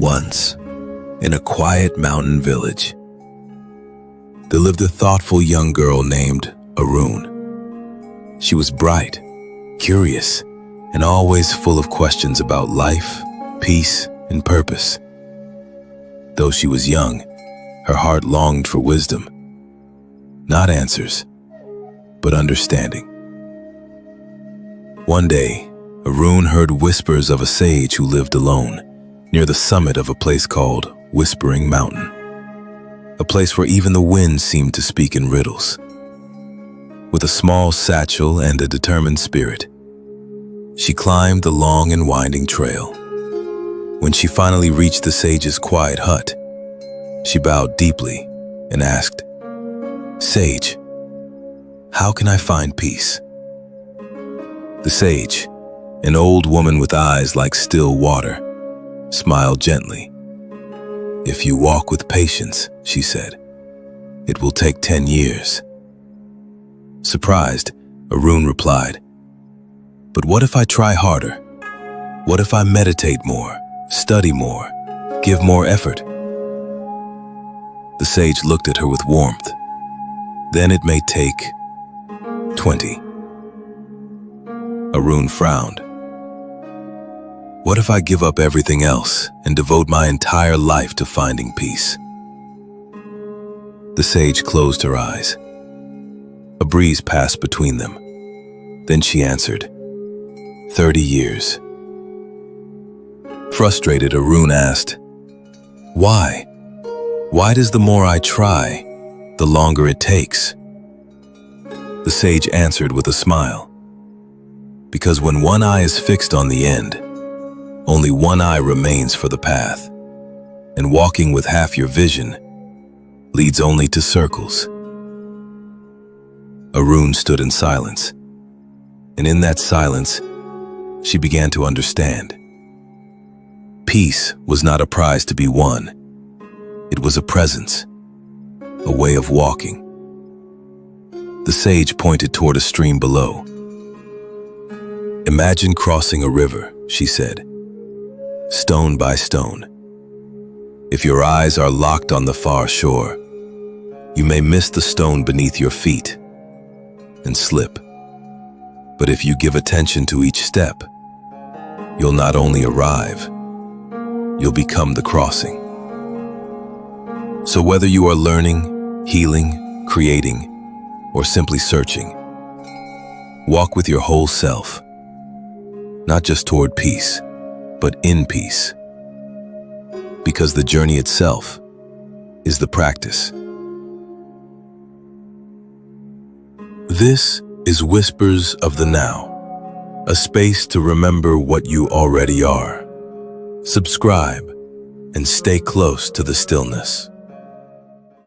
Once, in a quiet mountain village, there lived a thoughtful young girl named Arun. She was bright, curious, and always full of questions about life, peace, and purpose. Though she was young, her heart longed for wisdom. Not answers, but understanding. One day, Arun heard whispers of a sage who lived alone near the summit of a place called Whispering Mountain, a place where even the wind seemed to speak in riddles. With a small satchel and a determined spirit, she climbed the long and winding trail. When she finally reached the sage's quiet hut, she bowed deeply and asked, "Sage, how can I find peace?" The sage, an old woman with eyes like still water, smiled gently. "If you walk with patience," she said, "it will take 10 years. Surprised, Arun replied, "But what if I try harder? What if I meditate more, study more, give more effort?" The sage looked at her with warmth. "Then it may take 20. Arun frowned. "What if I give up everything else and devote my entire life to finding peace?" The sage closed her eyes. A breeze passed between them. Then she answered, 30 years. Frustrated, Arun asked, "Why? Why does the more I try, the longer it takes?" The sage answered with a smile, "Because when one eye is fixed on the end, only one eye remains for the path, and walking with half your vision leads only to circles." Arun stood in silence, and in that silence, she began to understand. Peace was not a prize to be won. It was a presence, a way of walking. The sage pointed toward a stream below. "Imagine crossing a river," she said, "stone by stone. If your eyes are locked on the far shore, you may miss the stone beneath your feet and slip. But if you give attention to each step, you'll not only arrive, you'll become the crossing." So whether you are learning, healing, creating, or simply searching, walk with your whole self, not just toward peace, but in peace, because the journey itself is the practice. This is Whispers of the Now, a space to remember what you already are. Subscribe and stay close to the stillness.